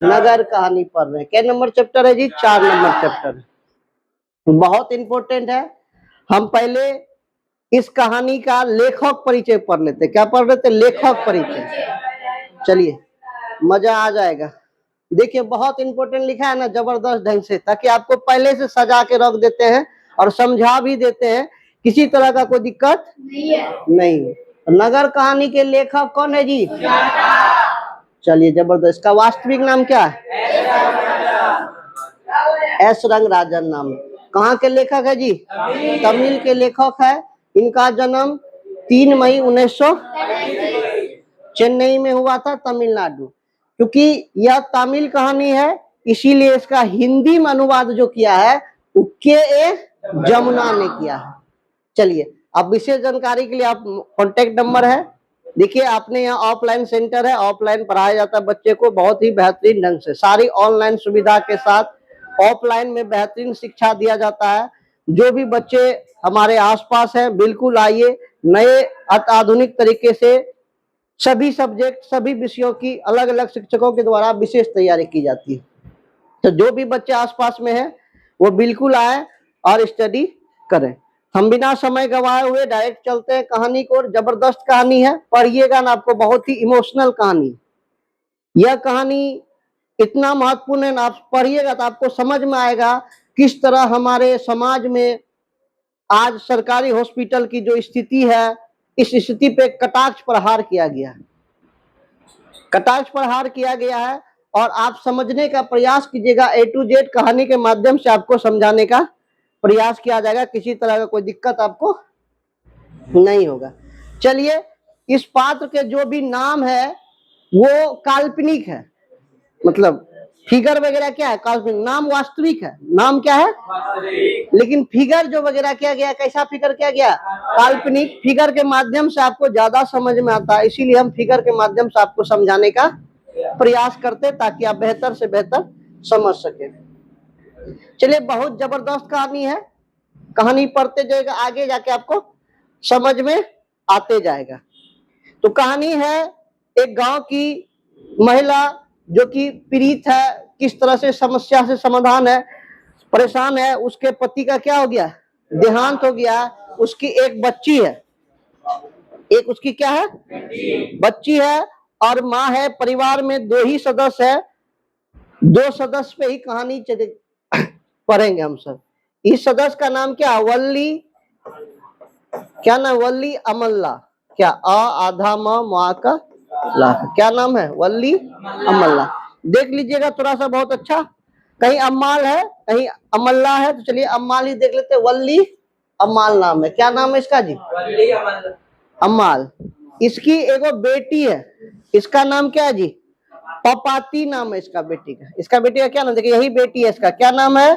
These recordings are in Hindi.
नगर कहानी पढ़ रहे हैं। क्या नंबर चैप्टर है जी? 4 नंबर चैप्टर। बहुत इंपॉर्टेंट है। हम पहले इस कहानी का लेखक परिचय पढ़ लेते। क्या पढ़ रहे थे? लेखक परिचय। चलिए मजा आ जाएगा। देखिए बहुत इंपॉर्टेंट लिखा है ना, जबरदस्त ढंग से, ताकि आपको पहले से सजा के रख देते हैं और समझा भी देते हैं, किसी तरह का कोई दिक्कत नहीं। नगर कहानी के लेखक कौन है जी? चलिए जबरदस्त। इसका वास्तविक नाम क्या है? एस रंगराजन नाम। कहाँ के लेखक है जी? तमिल के लेखक है। इनका जन्म 3 मई 1900 चेन्नई में हुआ था, तमिलनाडु। क्योंकि यह तमिल कहानी है, इसीलिए इसका हिंदी में अनुवाद जो किया है वो के ए जमुना ने किया है। चलिए अब विशेष जानकारी के लिए आप कॉन्टेक्ट नंबर है, देखिए आपने यहाँ ऑफलाइन सेंटर है, ऑफलाइन पढ़ाया जाता है बच्चे को बहुत ही बेहतरीन ढंग से, सारी ऑनलाइन सुविधा के साथ ऑफलाइन में बेहतरीन शिक्षा दिया जाता है। जो भी बच्चे हमारे आसपास हैं बिल्कुल आइए, नए आधुनिक तरीके से सभी सब्जेक्ट सभी विषयों की अलग अलग शिक्षकों के द्वारा विशेष तैयारी की जाती है। तो जो भी बच्चे आसपास में है वो बिल्कुल आए और स्टडी करें। हम बिना समय गवाए हुए डायरेक्ट चलते हैं कहानी को। जबरदस्त कहानी है, पढ़िएगा ना, आपको बहुत ही इमोशनल कहानी। यह कहानी इतना महत्वपूर्ण है ना, आप पढ़िएगा तो आपको समझ में आएगा किस तरह हमारे समाज में आज सरकारी हॉस्पिटल की जो स्थिति है, इस स्थिति पे कटाक्ष प्रहार किया गया है। कटाक्ष प्रहार किया गया है और आप समझने का प्रयास कीजिएगा। A to Z कहानी के माध्यम से आपको समझाने का प्रयास किया जाएगा, किसी तरह का कोई दिक्कत आपको नहीं होगा। चलिए इस पात्र के जो भी नाम है वो काल्पनिक है, मतलब फिगर वगैरह क्या है काल्पनिक, नाम वास्तविक है। नाम क्या है? लेकिन फिगर जो वगैरह किया गया, कैसा फिगर किया गया? काल्पनिक। फिगर के माध्यम से आपको ज्यादा समझ में आता है, इसीलिए हम फिगर के माध्यम से आपको समझाने का प्रयास करते ताकि आप बेहतर से बेहतर समझ सके। चलिए बहुत जबरदस्त कहानी है, कहानी पढ़ते जाएगा आगे जाके आपको समझ में आते जाएगा। तो कहानी है एक गांव की महिला जो कि पीड़ित है, किस तरह से समस्या से समाधान है, परेशान है। उसके पति का क्या हो गया? देहांत हो गया। उसकी एक बच्ची है, एक उसकी क्या है? बच्ची है और माँ है। परिवार में 2 ही सदस्य है, 2 सदस्य पे ही कहानी पढ़ेंगे हम सब। इस सदस्य का नाम क्या? वल्ली। क्या नाम? वल्ली अमल्ला। क्या? आधा मा का ला। क्या नाम है? वल्ली अमल्ला। देख लीजिएगा थोड़ा सा, बहुत अच्छा। कहीं अम्माल है कहीं अमल्ला है, तो चलिए अम्माल ही देख लेते। वल्ली अम्माल नाम है। क्या नाम है इसका जी? अम्माल। इसकी एगो बेटी है, इसका नाम क्या है जी? पपाती नाम है इसका बेटी का। इसका बेटी का क्या नाम? देखिए यही बेटी है, इसका क्या नाम है?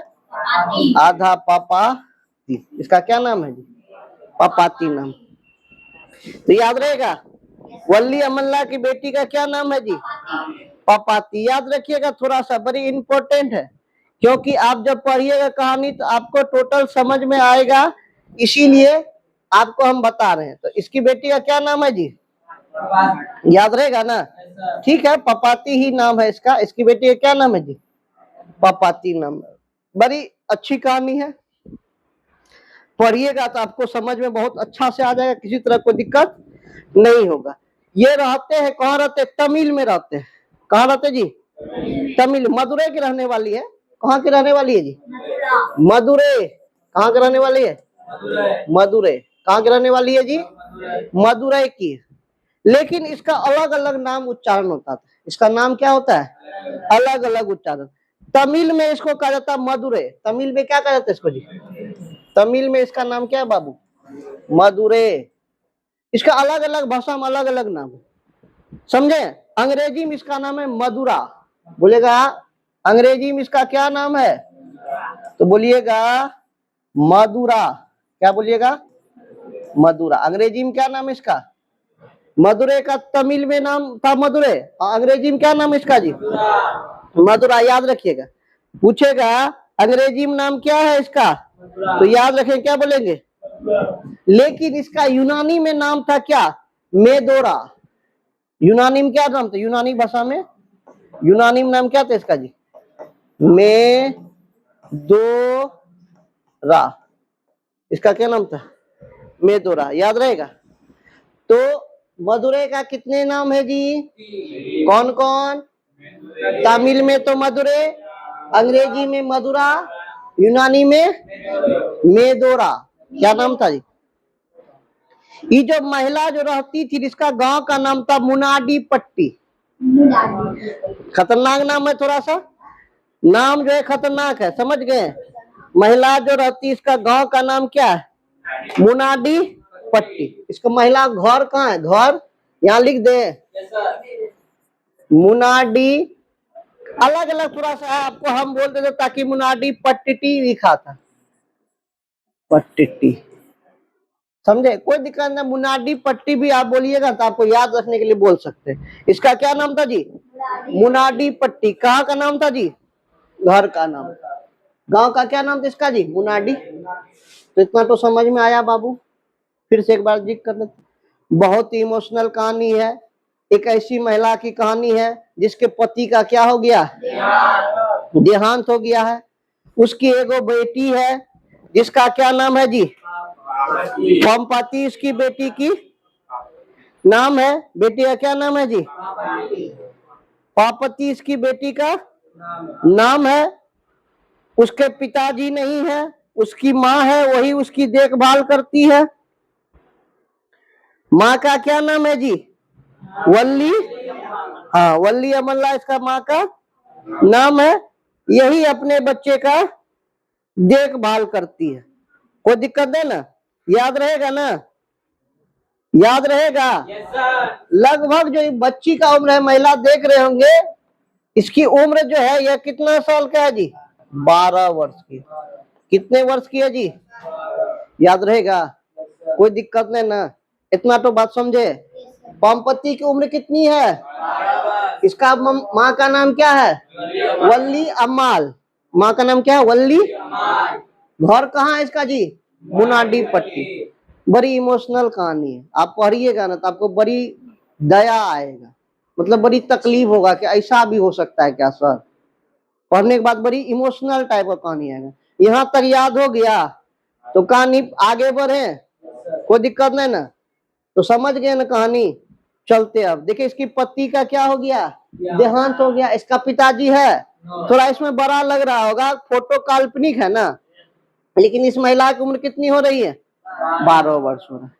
आधा पापाती। इसका क्या नाम है जी? पपाती नाम। तो याद रहेगा, वल्ली अमल्ला की बेटी का क्या नाम है जी? पपाती। याद रखिएगा, थोड़ा सा बड़ी इंपॉर्टेंट है, क्योंकि आप जब पढ़िएगा कहानी तो आपको टोटल समझ में आएगा, इसीलिए आपको हम बता रहे हैं। तो इसकी बेटी का क्या नाम है जी? याद रहेगा ना? ठीक है, पपाती ही नाम है इसका। इसकी बेटी का क्या नाम है जी? पपाती नाम है। बड़ी अच्छी कहानी है, पढ़िएगा तो आपको समझ में बहुत अच्छा से आ जाएगा, किसी तरह कोई दिक्कत नहीं होगा। ये रहते हैं कहाँ रहते हैं? तमिल में रहते हैं। कहाँ रहते जी? तमिल। मदुरै की रहने वाली है। कहाँ की रहने वाली है जी? मदुरै। कहाँ की रहने वाली है? मदुरै। कहाँ की रहने वाली है जी? मदुरै की। लेकिन इसका अलग अलग नाम उच्चारण होता था। इसका नाम क्या होता है? अलग अलग उच्चारण। तमिल में इसको कहा जाता है मदुरै। तमिल में क्या कहा जाता है इसको जी? तमिल में इसका नाम क्या है बाबू? मदुरै। इसका अलग अलग भाषा में अलग अलग नाम है, समझे? अंग्रेजी में इसका नाम है मदुरा। बोलेगा अंग्रेजी में इसका क्या नाम है? तो बोलिएगा मदुरा। क्या बोलिएगा? मदुरा। अंग्रेजी में क्या नाम है इसका? मदुरै का तमिल में नाम था मदुरै, अंग्रेजी में क्या नाम है इसका जी? मदुरा। याद रखिएगा, पूछेगा अंग्रेजी में नाम क्या है इसका, तो याद रखें क्या बोलेंगे? लेकिन इसका यूनानी में नाम था क्या? मेदोरा। यूनानी में क्या नाम था? यूनानी भाषा में यूनानी में नाम क्या था इसका जी? मेदोरा। इसका क्या नाम था? मेदोरा। याद रहेगा। तो मदुरै का कितने नाम है जी? कौन कौन? तमिल में तो मदुरै, अंग्रेजी में मदुरा, यूनानी में मेदोरा। क्या नाम था जी? ये जो महिला जो रहती थी जिसका गांव का नाम था मुनाडी पट्टी। खतरनाक नाम है थोड़ा सा, नाम जो है खतरनाक है, समझ गए? महिला जो रहती इसका गांव का नाम क्या है? मुनाडी पट्टी। इसका महिला घर कहाँ है? घर यहाँ लिख दे, मुनाडी। अलग अलग थोड़ा सा है, आपको हम बोलते थे ताकि मुनाडी पट्टी लिखा था, पट्टी। समझे? कोई दिक्कत नहीं, मुनाडी पट्टी भी आप बोलिएगा तो आपको याद रखने के लिए बोल सकते हैं। इसका क्या नाम था जी? मुनाडी पट्टी। कहाँ का नाम था जी? घर का नाम। गांव का क्या नाम था इसका जी? मुनाडी। तो इतना तो समझ में आया बाबू। फिर से एक बार जिक्र कर लेते। बहुत ही इमोशनल कहानी है। एक ऐसी महिला की कहानी है जिसके पति का क्या हो गया? देहांत हो गया है। उसकी एगो बेटी है जिसका क्या नाम है जी? पंपाती। इसकी बेटी की नाम है, बेटी का क्या नाम है जी? पापति इसकी बेटी का नाम है। उसके पिताजी नहीं है, उसकी माँ है, वही उसकी देखभाल करती है। माँ का क्या नाम है जी? वल्ली। हाँ, वल्ली अमल्ला इसका माँ का नाम है। यही अपने बच्चे का देखभाल करती है। कोई दिक्कत है ना? याद रहेगा ना? याद रहेगा? लगभग जो बच्ची का उम्र है, महिला देख रहे होंगे, इसकी उम्र जो है यह कितना साल का है जी? 12 वर्ष की। कितने वर्ष की है जी? याद रहेगा? कोई दिक्कत नहीं ना? इतना तो बात समझे। पंपति की उम्र कितनी है? इसका माँ का नाम क्या है? वल्ली अम्माल। माँ का नाम क्या है? वल्ली। घर कहाँ है इसका जी? मुनाडी पट्टी। बड़ी इमोशनल कहानी है, आप पढ़िएगा ना तो आपको बड़ी दया आएगा, मतलब बड़ी तकलीफ होगा कि ऐसा भी हो सकता है क्या सर। पढ़ने के बाद बड़ी इमोशनल टाइप का कहानी आएगा। यहाँ तक याद हो गया तो कहानी आगे बढ़े, कोई दिक्कत नहीं ना? तो समझ गए ना कहानी? चलते अब देखिए, इसकी पति का क्या हो गया? देहांत हो गया। इसका पिताजी है, थोड़ा इसमें बड़ा लग रहा होगा, फोटो काल्पनिक है ना, लेकिन इस महिला की उम्र कितनी हो रही है? 12 वर्ष हो रहा है।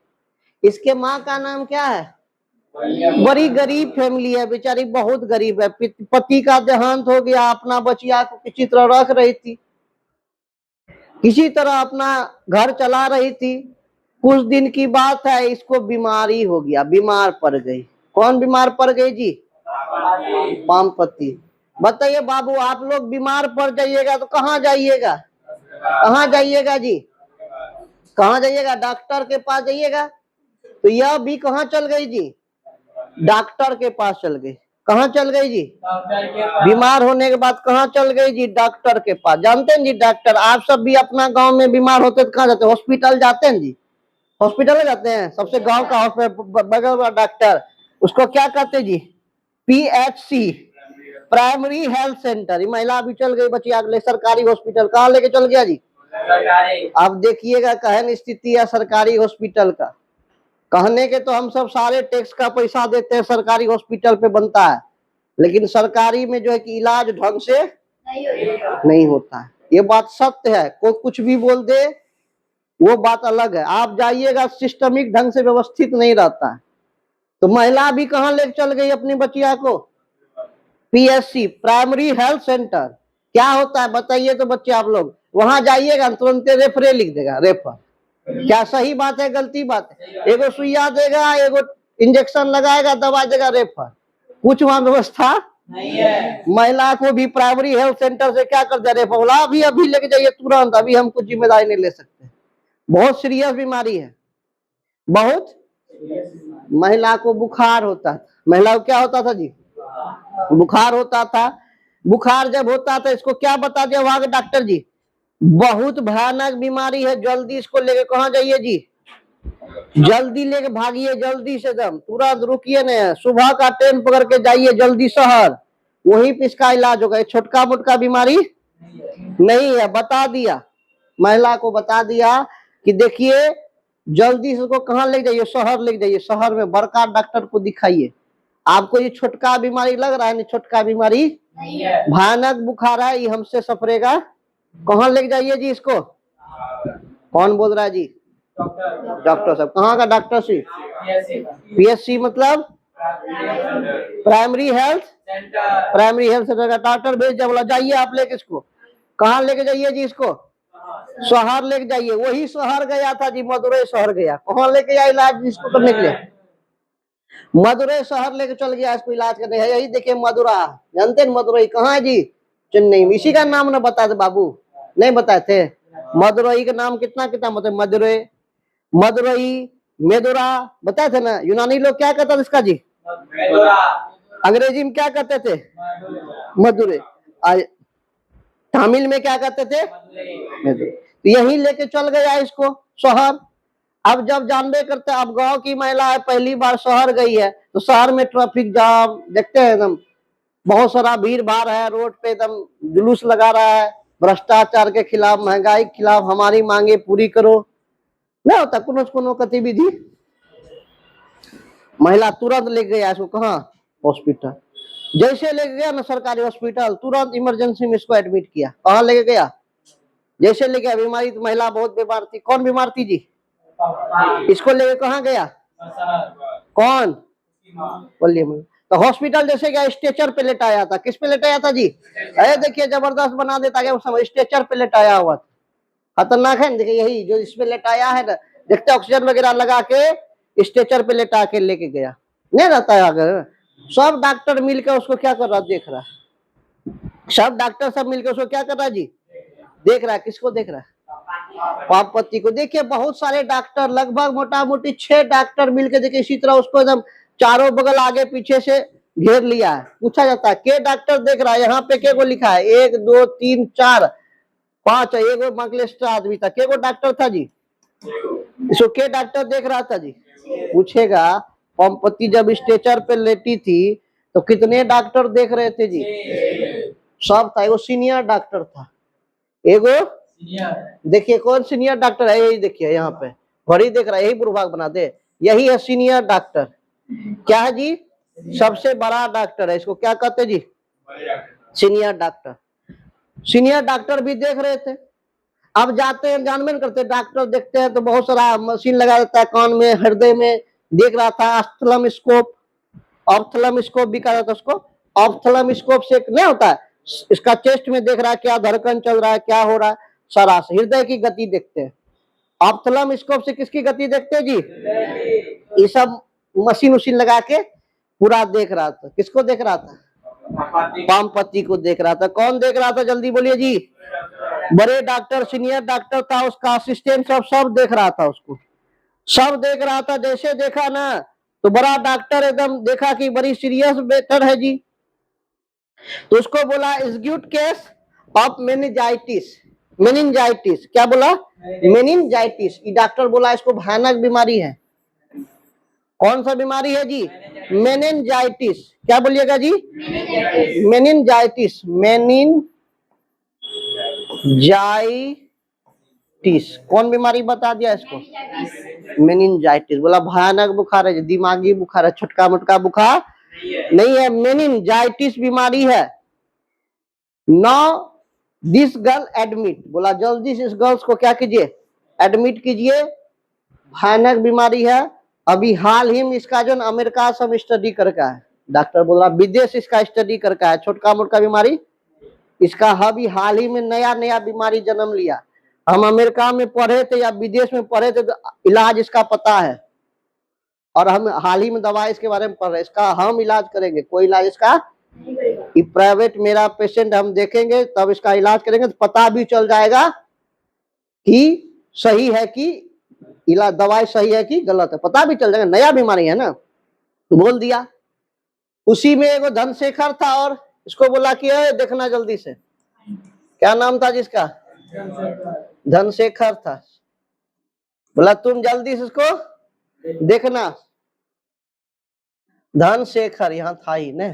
इसके माँ का नाम क्या है? बड़ी गरीब फैमिली है, बेचारी बहुत गरीब है। पति का देहांत हो गया, अपना बचिया को किसी तरह रख रही थी, किसी तरह अपना घर चला रही थी। कुछ दिन की बात है, इसको बीमारी हो गया, बीमार पड़ गई। कौन बीमार पड़ गई जी? पामपति। बताइए बाबू, आप लोग बीमार पड़ जाइएगा तो कहाँ जाइएगा? कहाँ जाइएगा जी? कहाँ जाइएगा? डॉक्टर के पास जाइएगा। तो यह भी कहाँ चल गई जी? डॉक्टर के पास चल गई। कहाँ चल गई जी? बीमार होने के बाद कहाँ चल गई जी? डॉक्टर के पास। जानते हैं जी डॉक्टर, आप सब भी अपना गांव में बीमार होते तो कहाँ जाते हैं? हॉस्पिटल जाते हैं जी। हॉस्पिटल जाते हैं, सबसे गांव का हॉस्पिटल बगल वाला डॉक्टर, उसको क्या कहते हैं जी? PHC, primary health centre. महिला अभी चल गई बच्ची अगले सरकारी हॉस्पिटल। कहाँ लेके चल गया जी? अब देखिएगा कहन स्थिति है सरकारी हॉस्पिटल का। कहने के तो हम सब सारे टैक्स का पैसा देते हैं, सरकारी हॉस्पिटल पे बनता है, लेकिन सरकारी में जो है कि इलाज ढंग से नहीं होता है। ये बात सत्य है, कोई कुछ भी बोल दे वो बात अलग है। आप जाइएगा, सिस्टमिक ढंग से व्यवस्थित नहीं रहता है। तो महिला भी कहाँ ले चल गई अपनी बचिया को? PHC, primary health centre. क्या होता है बताइए तो बच्चे आप लोग? वहां जाइएगा तुरंत रेफरे लिख देगा, रेफर। क्या सही बात है गलती बात है? एगो सुइया देगा, एगो इंजेक्शन लगाएगा, दवा देगा, रेफर। कुछ वहां व्यवस्था नहीं है। महिला को भी प्राइमरी हेल्थ सेंटर से क्या कर दे? रेफर। बोला अभी लेके जाइए तुरंत, अभी हम कुछ जिम्मेदारी नहीं ले सकते। बहुत सीरियस बीमारी है, बहुत। महिला को बुखार होता था। महिला को क्या होता था जी? बुखार होता था। बुखार जब होता था, इसको क्या बता दिया वहां के डॉक्टर जी? बहुत भयानक बीमारी है, जल्दी इसको लेके कहाँ जाइए जी? जल्दी लेके भागिए, जल्दी से दम तुरंत रुकिए नहीं, सुबह का ट्रेन पकड़ के जाइए जल्दी शहर। वही पे इसका इलाज होगा। छोटका मोटका बीमारी नहीं है, बता दिया, महिला को बता दिया कि देखिए जल्दी से उसको कहाँ ले जाइए, शहर ले जाइए, शहर में बड़का डॉक्टर को दिखाइए। आपको ये छोटका बीमारी लग रहा है ना, छोटका बीमारी भयानक बुखार है, ये हमसे सफरेगा। कहाँ ले जाइए जी इसको? कौन बोल रहा है जी? डॉक्टर साहब। कहाँ का डॉक्टर सी? पीएससी मतलब प्राइमरी हेल्थ सेंटर का डॉक्टर भेज दिया, बोला जाइए आप लेके इसको। कहाँ लेके जाइए जी इसको? शहर लेके जाइए। वही शहर गया था जी, मदुरई शहर गया। कहाँ लेके आया इलाज इसको करने के लिए? मदुरई शहर लेके चल गया इसको इलाज करने। है यही देखिए मदुरा, जानते हैं मदुरई कहाँ है जी? चेन्नई में। इसी का नाम ना बताए थे बाबू? नहीं बताए थे? मदुरई का नाम कितना कितना मतलब, मदुरई, मदुरई, मेदुरा बताए थे ना। यूनानी लोग क्या कहते थे इसका जी? अंग्रेजी में क्या कहते थे? मदुरई। तमिल में क्या कहते थे? मदुरई। तो यही लेके चल गया इसको शहर। अब जब जानबे करते, अब गांव की महिला है, पहली बार शहर गई है, तो शहर में ट्रैफिक जाम देखते हैं एकदम, बहुत सारा भीड़ भाड़ है, रोड पे एकदम जुलूस लगा रहा है, भ्रष्टाचार के खिलाफ, महंगाई के खिलाफ, हमारी मांगे पूरी करो। नहीं होता कोनो गतिविधि। महिला तुरंत ले गया इसको कहाँ? हॉस्पिटल। जैसे लेके गया ना सरकारी हॉस्पिटल, तुरंत इमरजेंसी में इसको एडमिट किया। कहाँ लेके गया? जैसे लेके गया, बीमारी तो महिला बहुत बीमार थी। कौन बीमार थी जी? इसको लेके कहाँ गया? कौन? बोलिए। तो हॉस्पिटल जैसे गया, स्ट्रेचर पे लेटाया था। किस पे लेटाया था जी? अरे देखिए जबरदस्त बना देता गया, स्ट्रेचर पे लेटाया हुआ था। खतरनाक है ना, देखिए यही जो इसमें लेटाया है ना, देखते ऑक्सीजन वगैरह लगा के स्ट्रेचर पे लेटा के लेके गया। नहीं रहता है अगर सब डॉक्टर मिलकर उसको क्या कर रहा, देख रहा है। सब डॉक्टर सब मिलकर उसको क्या कर रहा है जी? देख रहा है। किसको देख रहा है? पाप पति को। देखिए बहुत सारे डॉक्टर, लगभग मोटा मोटी 6 डॉक्टर मिलकर देखिए इसी तरह उसको एकदम चारों बगल आगे पीछे से घेर लिया है। पूछा जाता है के डॉक्टर देख रहा है? यहाँ पे के को लिखा है 1 2 3 4 5, एगो मंगलेस्टर आदमी था। के गो डॉक्टर था जी? इसको के डॉक्टर देख रहा था जी? पूछेगा पंपति जब स्ट्रेचर पे लेटी थी तो कितने डॉक्टर देख रहे थे जी? सब था। एगो सीनियर डॉक्टर था, एगो देखिए कौन सीनियर डॉक्टर है, यही देखिए यहाँ पे घड़ी देख रहा है, यही भूभाग बना दे, यही है सीनियर डॉक्टर। क्या है जी? सबसे बड़ा डॉक्टर है। इसको क्या कहते जी? Senior doctor. सीनियर डॉक्टर भी देख रहे थे। अब जाते हैं, जानबे नहीं करते, डॉक्टर देखते हैं तो बहुत सारा मशीन लगा देता है कान में, हृदय में। देख रहा था ऑप्थेल्मोस्कोप, ऑप्थेल्मोस्कोप भी कहा जाता है उसको। ऑप्थेल्मोस्कोप से नहीं होता है, इसका चेस्ट में देख रहा है क्या धड़कन चल रहा है, क्या हो रहा है, सारा हृदय की गति देखते हैं। ऑप्थेल्मोस्कोप से किसकी गति देखते हैं जी? ये सब मशीन उशीन लगा के पूरा देख रहा था। किसको देख रहा था? पामपति को देख रहा था। कौन देख रहा था जल्दी बोलिए जी? बड़े डॉक्टर, सीनियर डॉक्टर था, उसका असिस्टेंट सब देख रहा था उसको, सब देख रहा था। जैसे देखा ना तो बड़ा डॉक्टर एकदम देखा कि बड़ी सीरियस बेटर है जी, तो उसको बोला acute case of meningitis. Meningitis क्या बोला? मेनिंजाइटिस। ये डॉक्टर बोला इसको भयानक बीमारी है। कौन सा बीमारी है जी? मेनिंजाइटिस। क्या बोलिएगा जी? मेनिंजाइटिस। मेनिंजाइटिस कौन बीमारी बता दिया इसको? मेनिंजाइटिस। बोला भयानक बुखार है, दिमागी बुखार है, छोटका मोटका बुखार नहीं है, मेनिंजाइटिस बीमारी है। Now this girl admit. बोला जल्दी से इस गर्ल्स को क्या कीजिए? एडमिट कीजिए, भयानक बीमारी है। अभी हाल ही में इसका जो अमेरिका सब स्टडी करके है, डॉक्टर बोल रहा विदेश इसका स्टडी करके है, छोटका मोटका बीमारी इसका अभी हाल ही में नया नया बीमारी जन्म लिया। हम अमेरिका में पढ़े थे या विदेश में पढ़े थे तो इलाज इसका पता है, और हम हाल ही में दवा इसके बारे में पढ़ रहे हैं। इसका हम इलाज करेंगे, कोई इलाज इसका प्राइवेट मेरा पेशेंट हम देखेंगे तब इसका इलाज करेंगे, तो पता भी चल जाएगा कि सही है कि इलाज दवाई सही है कि गलत है, पता भी चल जाएगा। नया बीमारी है ना, तो बोल दिया। उसी में एगो धनशेखर था और इसको बोला कि देखना जल्दी से। क्या नाम था जिसका? धनशेखर था। बोला तुम जल्दी से इसको देखना। धनशेखर यहाँ था ही न,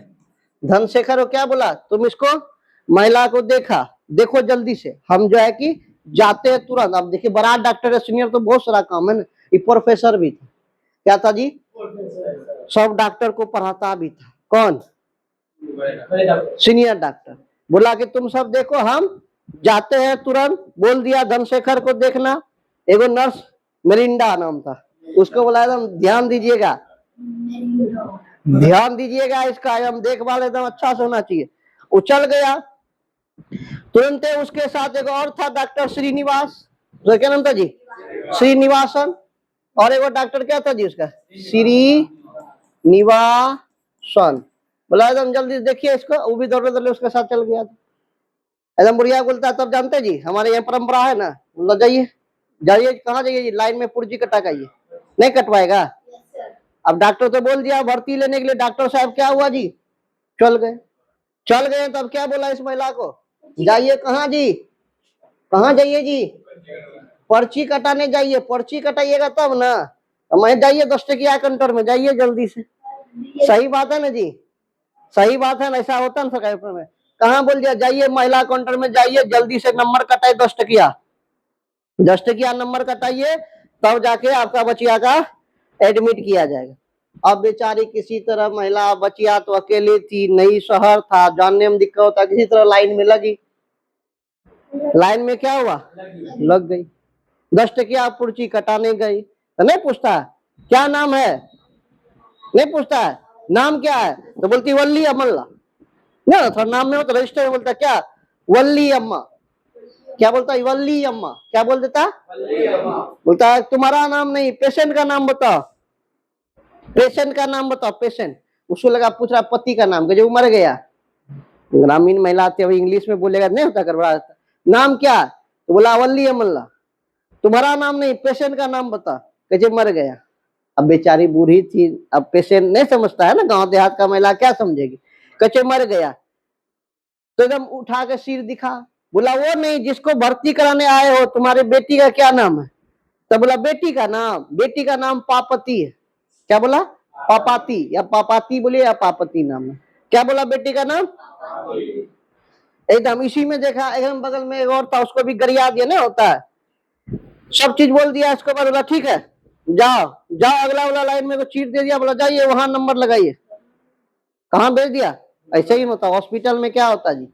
धनशेखर को क्या बोला, तुम इसको महिला को देखा, देखो जल्दी से, हम जो है कि जाते हैं तुरंत। अब देखिए बड़ा डॉक्टर है, सीनियर तो बहुत सारा काम है ना, ये प्रोफेसर भी था, क्या था जी, सब डॉक्टर को पढ़ाता भी था। कौन, सीनियर डॉक्टर। बोला कि तुम सब देखो, हम जाते हैं तुरंत। बोल दिया धनशेखर को देखना। एगो नर्स मेरिंडा नाम था, उसको बोला एकदम ध्यान दीजिएगा, ध्यान दीजिएगा इसका, एकदम देखभाल एकदम अच्छा से होना चाहिए। वो चल गया। तुरंत उसके साथ एक और था डॉक्टर श्रीनिवास, तो क्या नाम था जी, श्रीनिवासन। और एक डॉक्टर क्या था जी उसका, श्रीनिवासन। बोला एकदम जल्दी देखिए इसको, वो भी दौड़े दौड़े उसके साथ चल गया। एकदम बुढ़िया बोलता है, तब जानते जी हमारे यहाँ परंपरा है ना, बोला जाइए जाइए, कहाँ जाइए जी, लाइन में पुर्जी कटा के आइए। नहीं कटवाएगा। अब डॉक्टर तो बोल दिया भर्ती लेने के लिए, डॉक्टर साहब क्या हुआ जी, चल गए। चल गए तब क्या बोला इस महिला को, जाइए कहाँ जी, कहाँ जाइए जी, पर्ची कटाने जाइए, पर्ची कटाइएगा तब ना, मैं जाइए 10 टकिया काउंटर में जाइए जल्दी से। सही बात है ना जी, सही बात है ना, ऐसा होता ना सरकारी में। कहाँ बोल दिया, जाइए महिला काउंटर में जाइए जल्दी से, नंबर कटाए 10 टकिया, 10 टकिया नंबर कटाइए, तब जाके आपका बचिया का एडमिट किया जाएगा। अब बेचारी किसी तरह महिला, बचिया तो अकेली थी, नई शहर था, जानने में दिक्कत होता, किसी तरह लाइन में लगी। लाइन में क्या हुआ, लग गई। 10 टकिया पर्ची कटाने गई तो नहीं पूछता क्या नाम है, नहीं पूछता है नाम क्या है, तो बोलती वल्ली अमल्ला। ना थोड़ा नाम में हो तो रजिस्टर में बोलता क्या, वल्ली अम्मा। क्या बोलता है, वल्ली अम्मा। क्या बोल देता, बोलता है तुम्हारा नाम नहीं, पेशेंट का नाम बताओ, पेशेंट का नाम बताओ, पेशेंट। उसको लगा पूछ रहा पति का नाम, जो मर गया। ग्रामीण महिला आती है, इंग्लिश में बोलेगा नहीं होता, करवा नाम क्या, तो बोला वल्ली अमल्ला। तुम्हारा नाम नहीं, पेशेंट का नाम बता, कहे मर गया। अब बेचारी बूढ़ी थी, अब पेशेंट नहीं समझता है ना, गांव देहात का महिला क्या समझेगी, कहे मर गया। तो एकदम उठा के सिर दिखा, बोला वो नहीं जिसको भर्ती कराने आए हो, तुम्हारे बेटी का क्या नाम है, तो बोला बेटी का नाम, बेटी का नाम पापति है। क्या बोला, पापाती, या पापाती बोलिए या पापति नाम है। क्या बोला, बेटी का नाम। एकदम इसी में देखा, एकदम बगल में एक और था, उसको भी गरिया दिया नहीं होता है, सब चीज बोल दिया। इसके बाद बोला ठीक है जाओ जाओ, अगला वाला लाइन में चीट दे दिया, बोला जाइए वहां नंबर लगाइए। कहाँ भेज दिया, ऐसे ही होता हॉस्पिटल में, क्या होता जी,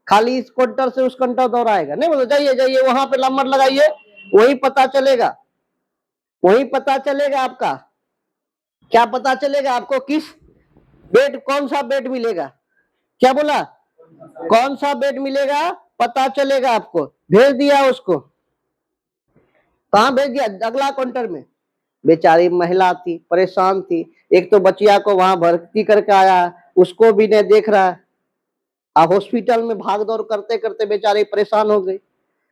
खाली इस काउंटर से उस काउंटर दौड़ाएगा नहीं, बोला जाइए जाइए वहां पे नंबर लगाइए, वही पता चलेगा, वही पता चलेगा आपका। क्या पता चलेगा आपको, किस बेड, कौन सा बेड मिलेगा। क्या बोला, कौन सा बेड मिलेगा पता चलेगा आपको। भेज दिया उसको, कहाँ भेज दिया, अगला काउंटर में। बेचारी महिला थी, परेशान थी, एक तो बचिया को वहां भर्ती करके आया, उसको भी नहीं देख रहा। अब हॉस्पिटल में भाग दौड़ करते करते बेचारी परेशान हो गई।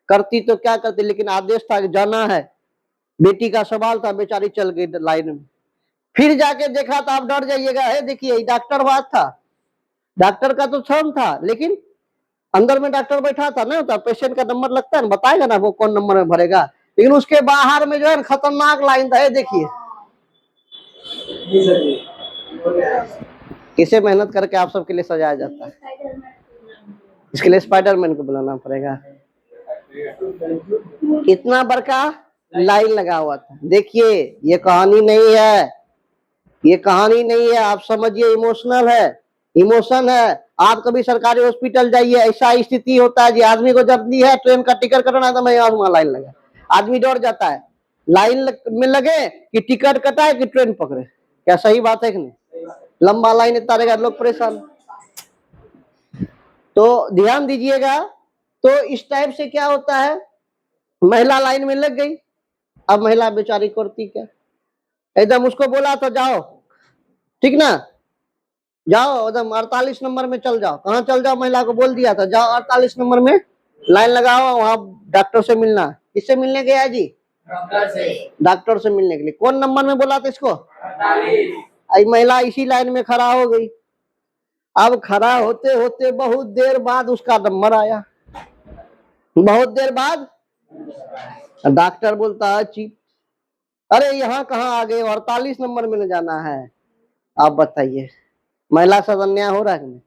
करती तो क्या करती, लेकिन आदेश था कि जाना है, बेटी का सवाल था, बेचारी चल गई लाइन में। फिर जाके देखा तो आप डर जाइएगा, है देखिए डॉक्टर बात था, डॉक्टर का तो क्षण था, लेकिन अंदर में डॉक्टर बैठा था ना, तो पेशेंट का नंबर लगता है ना, बताएगा ना वो कौन नंबर में भरेगा, लेकिन उसके बाहर में जो है खतरनाक लाइन था, देखिए किसे मेहनत करके आप सबके लिए सजाया जाता है। इसके लिए स्पाइडरमैन को बुलाना पड़ेगा। कितना बड़का लाइन लगा हुआ था। देखिए ये कहानी नहीं है, ये कहानी नहीं है, आप समझिए इमोशनल है, इमोशन है। आप कभी सरकारी हॉस्पिटल जाइए, ऐसा स्थिति होता है जी, आदमी को जब दी है ट्रेन का टिकट कटाना, तो मैं वहां लाइन लगा, आदमी डर जाता है, लाइन में लगे कि टिकट कटाए कि ट्रेन पकड़े। क्या सही बात है कि नहीं, लंबा लाइन इतना रहेगा, लोग परेशान। तो ध्यान दीजिएगा। तो इस टाइप से क्या होता है, महिला लाइन में लग गई। अब महिला बेचारी करती क्या, एकदम उसको बोला तो जाओ, ठीक ना, जाओ एकदम 48 नंबर में चल जाओ। कहाँ चल जाओ, महिला को बोल दिया था जाओ 48 नंबर में लाइन लगाओ, वहां डॉक्टर से मिलना। किससे मिलने गया जी, डॉक्टर से मिलने के लिए। कौन नंबर में बोला था इसको, महिला इसी लाइन में खड़ा हो गई। अब खड़ा होते होते बहुत देर बाद उसका नंबर आया, बहुत देर बाद। डॉक्टर बोलता है चीफ, अरे यहाँ कहाँ आ गए, 48 नंबर में न जाना है। आप बताइए महिला साथ अन्याय हो रहा है।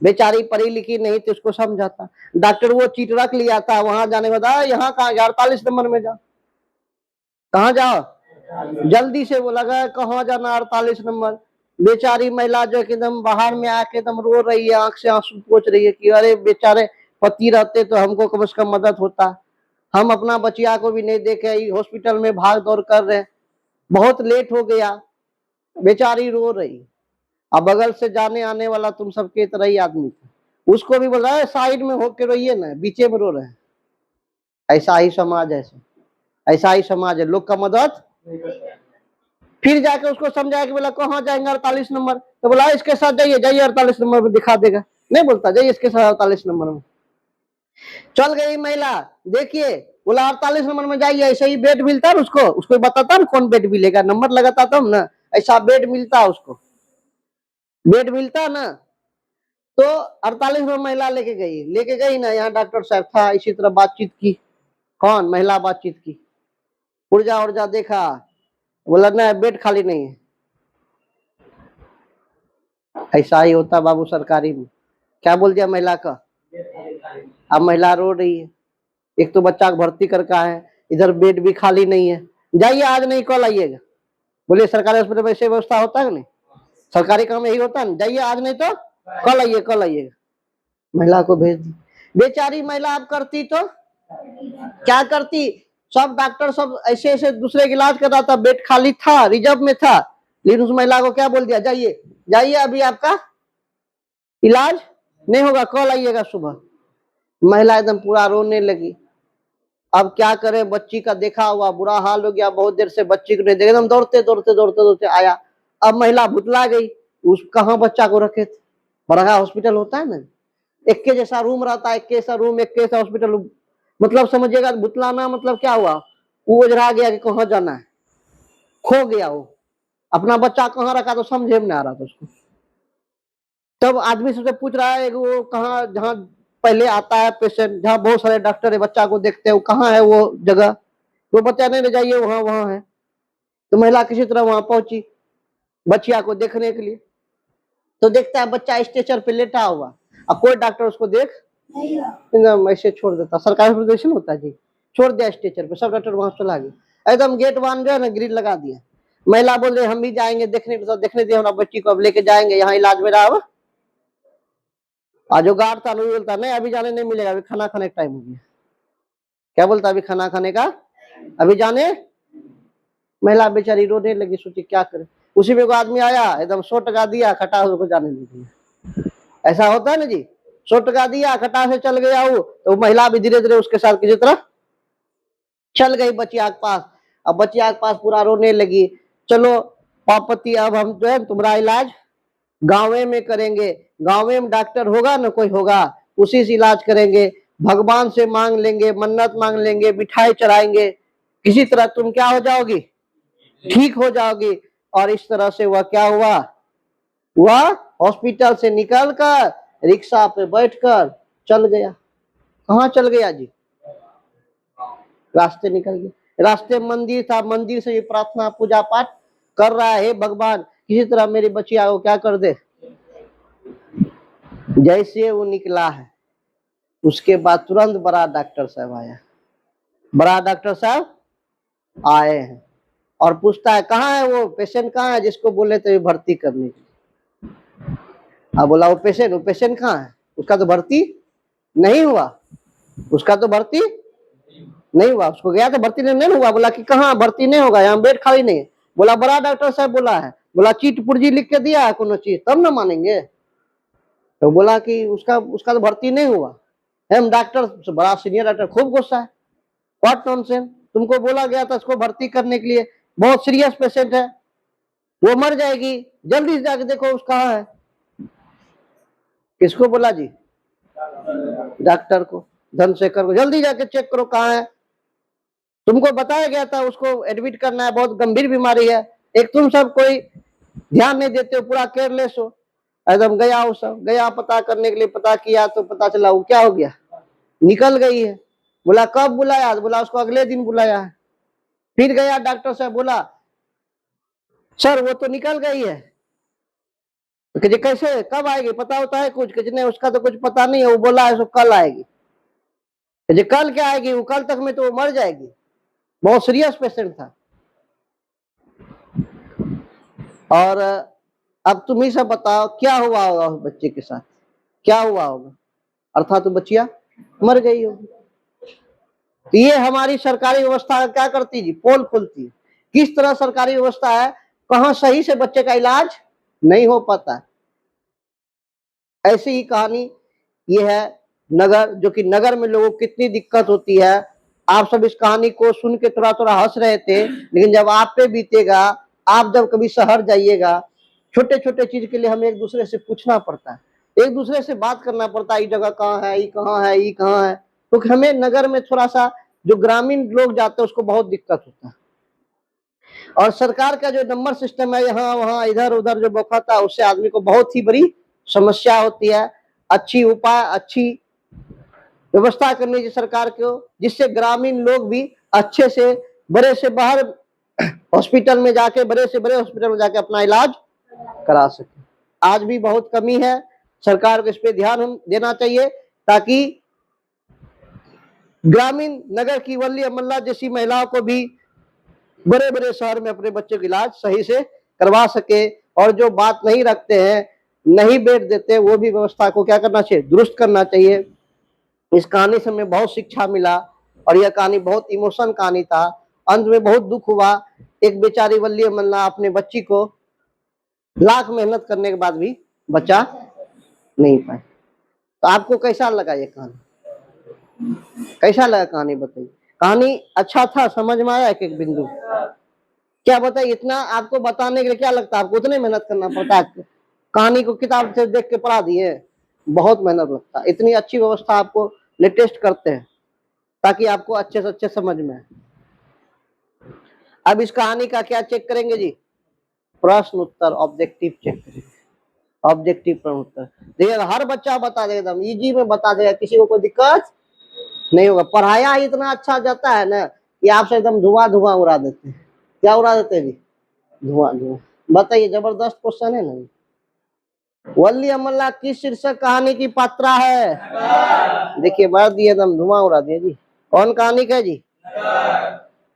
बेचारी पढ़ी लिखी नहीं तो उसको समझाता। डॉक्टर वो चीट रख लिया था, वहां जाने के बाद यहाँ कहाँ 48 नंबर में जाओ। कहाँ जाओ? जल्दी से वो लगा कहाँ जाना 48 नंबर। बेचारी महिला जो एकदम बाहर में आके एकदम रो रही है, आंख से आंसू पोंछ रही है कि अरे बेचारे पति रहते तो हमको कम से कम मदद होता, हम अपना बचिया को भी नहीं देखे, हॉस्पिटल में भाग दौड़ कर रहे, बहुत लेट हो गया। बेचारी रो रही। अब बगल से जाने आने वाला तुम सबके तरह ही आदमी था, उसको भी बोल रहा है साइड में होके रोइए ना, बीचे में रो रहे हैं। ऐसा ही समाज है, ऐसा ही समाज है, लोग का मदद। फिर जाके उसको समझाया कि बोला कहाँ जाएंगे 48 नंबर, तो बोला इसके साथ जाइए, जाइए 48 नंबर में दिखा देगा। नहीं बोलता जाइए इसके साथ 48 नंबर में। चल गई महिला, देखिए बोला 48 नंबर में जाइए, ऐसे ही बेड मिलता है उसको, उसको बताता ना कौन बेड मिलेगा, नंबर लगाता तब ना, ऐसा बेड मिलता उसको, बेड मिलता ना। तो 48 में महिला लेके गई ना, यहाँ डॉक्टर साहब था, इसी तरह बातचीत की, कौन महिला बातचीत की, पुर्जा उर्जा देखा, बोला ना बेड खाली नहीं है। ऐसा ही होता बाबू सरकारी में। क्या बोल दिया महिला का? अब महिला रो रही है, एक तो बच्चा भर्ती करके है, इधर बेड भी खाली नहीं है, जाइए आज नहीं कल आइएगा। बोलिए सरकारी हॉस्पिटल में ऐसे व्यवस्था होता है नहीं, सरकारी काम यही होता है, जाइए आज नहीं तो कल आइए, कल आइएगा। महिला को भेज दी। बेचारी महिला अब करती तो क्या करती, सब डॉक्टर सब ऐसे ऐसे दूसरे का इलाज कर रहा था, बेड खाली था, रिजर्व में था, लेकिन उस महिला को क्या बोल दिया, जाइए जाइए अभी आपका इलाज नहीं होगा, कल आइएगा सुबह। महिला एकदम पूरा रोने लगी। अब क्या करे, बच्ची का देखा हुआ बुरा हाल हो गया, बहुत देर से बच्ची को नहीं देखा, एकदम दौड़ते दौड़ते दौड़ते दौड़ते आया। अब महिला भुतला गई, उस कहाँ बच्चा को रखे थे, बड़ा हॉस्पिटल होता है ना, एक के जैसा रूम रहता है, एक के जैसा रूम, एक के जैसा हॉस्पिटल, मतलब समझिएगा भुतलाना मतलब क्या हुआ, वो उजरा गया कि कहाँ जाना है, खो गया वो, अपना बच्चा कहाँ रखा तो समझे में नहीं आ रहा था उसको। तब आदमी सबसे पूछ रहा है वो कहाँ, जहाँ पहले आता है पेशेंट, जहाँ बहुत सारे डॉक्टर है बच्चा को देखते हैं, वो कहाँ है वो जगह, तो बच्चा नहीं ले जाइए वहां वहां है। तो महिला किसी तरह वहां पहुंची बच्चिया को देखने के लिए, तो देखता है बच्चा स्ट्रेचर पे लेटा हुआ, अब कोई डॉक्टर उसको देख एकदम ऐसे छोड़ देता, सरकारी हॉस्पिटल होता है जी, छोड़ दिया स्ट्रेचर पे, सब डॉक्टर वहां चला गया, एकदम गेट वन जो है ना ग्रिल लगा दिया। महिला बोल रही हम भी जाएंगे देखने, तो देखने दिए हमारा बच्ची को, अब लेके जाएंगे यहाँ इलाज में रहा। आज जो गार्ड था नहीं बोलता नहीं अभी जाने नहीं मिलेगा, अभी खाना खाने का टाइम हो गया। क्या बोलता अभी खाना खाने का, अभी जाने। महिला बेचारी रोने लगी, सोची क्या करे, उसी में को आदमी आया एकदम 100 टका दिया, खटा उसको जाने नहीं दिया। ऐसा होता है ना जी, 100 टका दिया, खटा से चल गया वो, तो महिला भी धीरे धीरे उसके साथ किसी तरह चल गई बचिया के पास। अब बचिया के पास पूरा रोने लगी, चलो पापति अब हम जो है तुम्हारा इलाज गाँव में करेंगे, गाँव में डॉक्टर होगा ना कोई होगा, उसी से इलाज करेंगे, भगवान से मांग लेंगे, मन्नत मांग लेंगे, मिठाई चढ़ाएंगे, किसी तरह तुम क्या हो जाओगी, ठीक हो जाओगी। और इस तरह से वह क्या हुआ, वह हॉस्पिटल से निकलकर रिक्शा पे बैठकर चल गया। कहाँ चल गया जी, रास्ते निकल गया, रास्ते मंदिर था, मंदिर से ये प्रार्थना पूजा पाठ कर रहा है, भगवान किसी तरह मेरी बच्चिया को क्या कर दे। जैसे वो निकला है उसके बाद तुरंत बड़ा डॉक्टर साहब आया, बड़ा डॉक्टर साहब आए हैं और पूछता है कहाँ है वो पेशेंट, कहाँ है जिसको बोले थे भर्ती करने के लिए। अब बोला वो पेशेंट कहाँ है, उसका तो भर्ती नहीं हुआ, उसका तो भर्ती नहीं हुआ, उसको गया तो भर्ती नहीं हुआ। बोला कि कहाँ भर्ती नहीं होगा, यहाँ बेड खाली नहीं है। बोला बड़ा डॉक्टर साहब बोला है, बोला चीट पुर्जी लिख के दिया है कोनो चीज तब ना मानेंगे। तो बोला कि उसका उसका तो भर्ती नहीं हुआ। हम डॉक्टर बड़ा सीनियर डॉक्टर खूब गुस्सा है, व्हाट नॉनसेंस, तुमको बोला गया था इसको भर्ती करने के लिए, बहुत सीरियस पेशेंट है, वो मर जाएगी, जल्दी से जाके देखो उसका है। किसको बोला जी, डॉक्टर को, धनशेखर को, जल्दी जाके चेक करो कहाँ है, तुमको बताया गया था उसको एडमिट करना है, बहुत गंभीर बीमारी है, एक तुम सब कोई ध्यान नहीं देते हो, पूरा केयरलेस हो। एकदम गया वो सब, गया पता करने के लिए, पता किया तो पता चला वो क्या हो गया, निकल गई है। बोला कब बुलाया, बोला उसको अगले दिन बुलाया है। फिर गया डॉक्टर साहब, बोला सर वो तो निकल गई है। तो कि जी कैसे कब आएगी, पता होता है कुछ? कि नहीं उसका तो कुछ पता नहीं है, वो बोला है सो कल आएगी। कि जी कल क्या आएगी, वो कल तक में तो वो मर जाएगी। बहुत सीरियस पेशेंट था। और अब तुम ही सब बताओ क्या हुआ होगा उस बच्चे के साथ, क्या हुआ होगा? अर्थात तो बच्चिया मर गई होगी। तो ये हमारी सरकारी व्यवस्था क्या करती जी, पोल खोलती है। किस तरह सरकारी व्यवस्था है, कहां सही से बच्चे का इलाज नहीं हो पाता। ऐसी ही कहानी ये है नगर, जो कि नगर में लोगों को कितनी दिक्कत होती है। आप सब इस कहानी को सुन के थोड़ा थोड़ा हंस रहे थे, लेकिन जब आप पे बीतेगा, आप जब कभी शहर जाइएगा, छोटे छोटे चीज के लिए हमें एक दूसरे से पूछना पड़ता है, एक दूसरे से बात करना पड़ता है, ये जगह कहाँ है, ये कहाँ है, ये कहाँ है। तो हमें नगर में थोड़ा सा, जो ग्रामीण लोग जाते हैं उसको बहुत दिक्कत होता है। और सरकार का जो नंबर सिस्टम है, यहाँ वहाँ इधर उधर जो बौखाता है, उससे आदमी को बहुत ही बड़ी समस्या होती है। अच्छी उपाय, अच्छी व्यवस्था करनी चाहिए सरकार को, जिससे ग्रामीण लोग भी अच्छे से बड़े से बाहर हॉस्पिटल में जाके, बड़े से बड़े हॉस्पिटल में जाके अपना इलाज करा सके। आज भी बहुत कमी है, सरकार को इस पे ध्यान देना चाहिए, ताकि ग्रामीण नगर की वल्ली अमल्ला जैसी महिलाओं को भी बड़े बड़े शहर में अपने बच्चों का इलाज सही से करवा सके। और जो बात नहीं रखते हैं, नहीं बेड देते, वो भी व्यवस्था को क्या करना चाहिए, दुरुस्त करना चाहिए। इस कहानी से हमें बहुत शिक्षा मिला, और यह कहानी बहुत इमोशन कहानी था। अंत में बहुत दुख हुआ, एक बेचारी वल्ली अमल्ला अपने बच्ची को लाख मेहनत करने के बाद भी बचा नहीं पाए। तो आपको कैसा लगा ये कहानी, कैसा लगा कहानी बताइए? कहानी अच्छा था, समझ में आया एक एक बिंदु? क्या बताइए, इतना आपको बताने के लिए क्या लगता है, आपको उतने मेहनत करना पड़ता है? कहानी को किताब से देख के पढ़ा दिए, बहुत मेहनत लगता है। इतनी अच्छी व्यवस्था आपको लेटेस्ट करते हैं ताकि आपको अच्छे से अच्छे समझ में आए। अब इस कहानी का क्या चेक करेंगे जी, प्रश्न उत्तर, ऑब्जेक्टिव चेक करेंगे। ऑब्जेक्टिव प्रश्न उत्तर देखिए, हर बच्चा बता देगा, एकदम इजी में बता देगा, किसी को कोई दिक्कत नहीं होगा। पढ़ाया इतना अच्छा जाता है ना कि आपसे एकदम धुआं धुआं उड़ा देते हैं। क्या उड़ा देते हैं जी, धुआं धुआं। बताइए, जबरदस्त क्वेश्चन है ना। वल्ली अमल्ला किस शीर्षक कहानी की पात्रा है? देखिए मार दिए, एकदम धुआं उड़ा दिया जी। कौन कहानी का जी?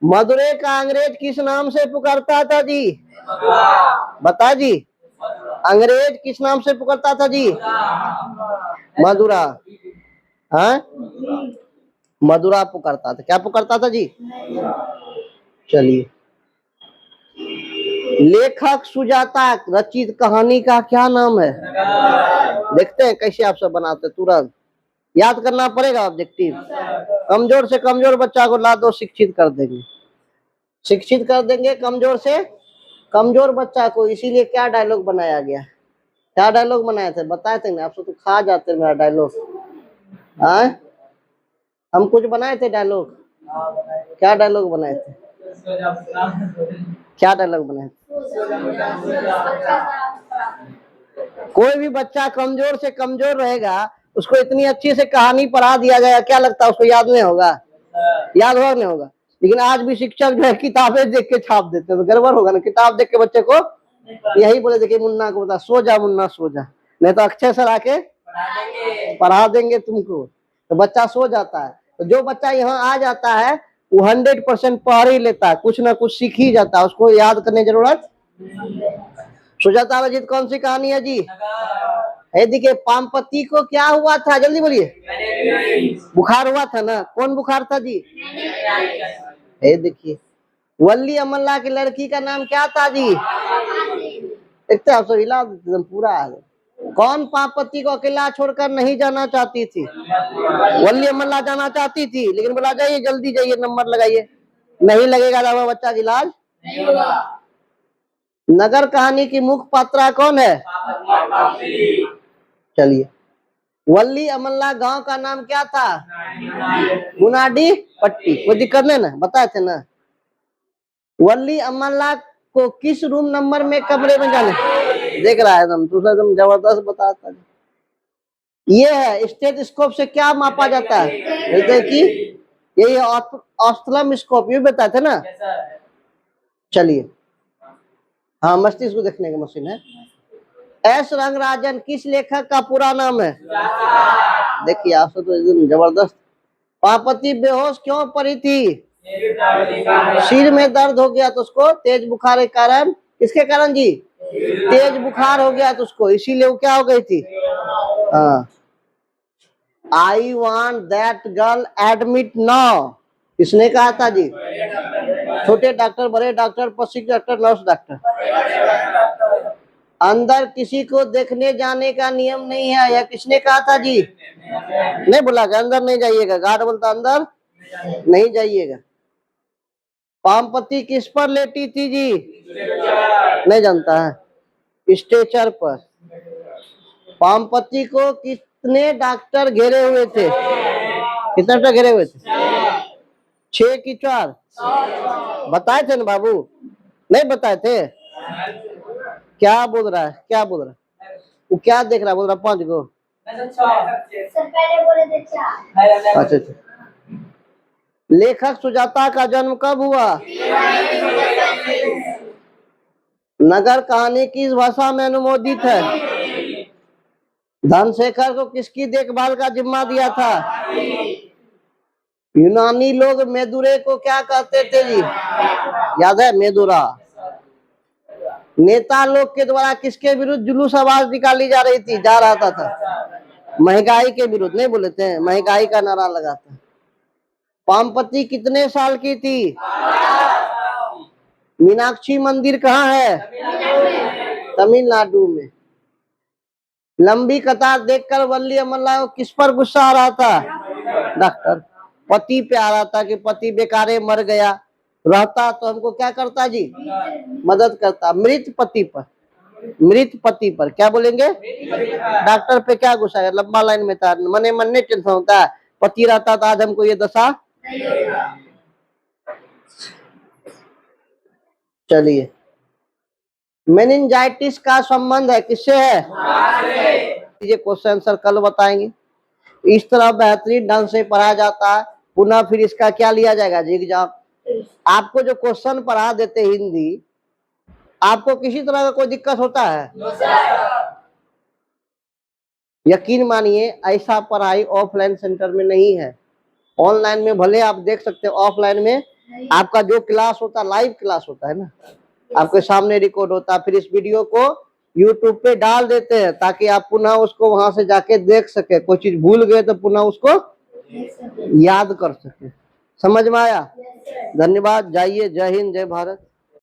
मदुरै का अंग्रेज किस नाम से पुकारता था जी? बता जी, अंग्रेज किस नाम से पुकारता था जी? मदुरा। हाँ, मदुरा पुकारता था। क्या पुकारता था जी? चलिए, लेखक सुजाता रचित कहानी का क्या नाम है? देखते हैं कैसे आप सब बनाते, तुरंत याद करना पड़ेगा ऑब्जेक्टिव। कमजोर से कमजोर बच्चा को ला दो, शिक्षित कर देंगे, शिक्षित कर देंगे कमजोर से कमजोर बच्चा को। इसीलिए क्या डायलॉग बनाया गया, क्या डायलॉग बनाए थे, बताए थे ना? आप सब तो खा जाते मेरा डायलॉग। हम कुछ बनाए थे डायलॉग? क्या डायलॉग बनाए थे, क्या डायलॉग बनाए थे? कोई भी बच्चा कमजोर से कमजोर रहेगा, उसको इतनी अच्छी से कहानी पढ़ा दिया जाएगा, क्या लगता है उसको याद नहीं होगा? याद होगा नहीं होगा? लेकिन आज भी शिक्षक जो है किताबें देख के छाप देते हैं, तो गड़बड़ होगा ना। किताब देख के बच्चे को यही बोले, देखिए मुन्ना को बता, सो जा मुन्ना सो जा, नहीं तो अक्षय सर आके पढ़ा देंगे तुमको। तो बच्चा सो जाता है। तो जो बच्चा यहाँ आ जाता है वो 100% पढ़ ही लेता है, कुछ ना कुछ सीख ही जाता है, उसको याद करने की जरूरत। सुजाता रचित कौन सी कहानी है जी? है। देखिए, पामपति को क्या हुआ था, जल्दी बोलिए। बुखार हुआ था ना, कौन बुखार था जी? है। देखिए, वल्ली अमल्ला की लड़की का नाम क्या था जी? देखते आप सब हिला एकदम पूरा है। कौन पापति को अकेला छोड़कर नहीं जाना चाहती थी? वल्ली अमल्ला जाना चाहती थी, लेकिन बोला जाइए जल्दी जाइए, नंबर लगाइए, नहीं लगेगा तो बच्चा का इलाज नहीं होगा। नगर कहानी की मुख्य पात्रा कौन है? चलिए, वल्ली अमल्ला गांव का नाम क्या था? गुनाडी पट्टी। कोई दिक्कत नहीं ना, बताए थे ना। वल्ली अमल्ला को किस रूम नंबर में कमरे में जाने, देख रहा है एकदम दूसरा, एकदम जबरदस्त बताता है। ये है स्टेथोस्कोप से क्या मापा जाता है? जैसे कि यही ऑस्थलम स्कोप, ये बताए थे ना। चलिए, हाँ, मस्तिष्क को देखने की मशीन है। एस रंगराजन किस लेखक का पूरा नाम है? देखिए आपसे तो एकदम जबरदस्त। पार्वती बेहोश क्यों पड़ी थी? सिर में दर्द हो गया तो उसको, तेज बुखार के कारण। किसके कारण जी? तेज बुखार हो गया तो उसको, इसीलिए वो क्या हो गई थी? हाँ। I want that girl admit now, किसने कहा था जी? छोटे डॉक्टर, बड़े डॉक्टर, पसिक डॉक्टर, नर्स डॉक्टर। अंदर किसी को देखने जाने का नियम नहीं है, यह किसने कहा था जी? नहीं बोला कि अंदर नहीं जाइएगा, गार्ड बोलता अंदर नहीं जाइएगा। पामपति किस पर लेटी थी जी? नहीं जानता है, स्ट्रेचर पर। पामपति को कितने डॉक्टर घेरे हुए थे? कितने डॉक्टर घेरे हुए थे? 6 की 4? बताए थे ना बाबू? नहीं बताए थे? क्या बोल रहा है, क्या बोल रहा है? वो क्या देख रहा है? बोल रहा 5 को। अच्छा अच्छा। लेखक सुजाता का जन्म कब हुआ? नगर कहानी किस भाषा में अनुमोदित है? धनशेखर को किसकी देखभाल का जिम्मा दिया था? यूनानी लोग मेदुरे को क्या कहते थे जी? याद है? मेदुरा। नेता लोग के द्वारा किसके विरुद्ध जुलूस आवाज निकाली जा रही थी, जा रहा था? महंगाई के विरुद्ध। नहीं बोले थे? महंगाई का नारा लगाता। पामपति कितने साल की थी? मीनाक्षी मंदिर कहाँ है? तमिलनाडु में। लंबी कतार देखकर वल्ली अमरलाल किस पर गुस्सा आ रहा था? डॉक्टर। पति पे आ रहा था कि पति बेकारे मर गया, रहता तो हमको क्या करता जी? मदद करता। मृत पति पर, मृत पति पर क्या बोलेंगे? डॉक्टर पे क्या गुस्सा है? लंबा लाइन में था, मने मन नहीं टेंशन होता है, पति रहता तो आज हमको ये दशा। चलिए, मेनिंजाइटिस का संबंध है किससे है? ये क्वेश्चन आंसर कल बताएंगे। इस तरह बेहतरीन ढंग से पढ़ाया जाता है। पुनः फिर इसका क्या लिया जाएगा जी? एग्जाम। आपको जो क्वेश्चन पढ़ा देते हिंदी, आपको किसी तरह का कोई दिक्कत होता है? यकीन मानिए ऐसा पढ़ाई ऑफलाइन सेंटर में नहीं है। ऑनलाइन में भले आप देख सकते हो, ऑफलाइन में आपका जो क्लास होता है लाइव क्लास होता है ना, आपके सामने रिकॉर्ड होता है, फिर इस वीडियो को यूट्यूब पे डाल देते हैं ताकि आप पुनः उसको वहां से जाके देख सके। कोई चीज भूल गए तो पुनः उसको याद कर सके। समझ में आया? धन्यवाद। जाइए। जय हिंद, जय भारत।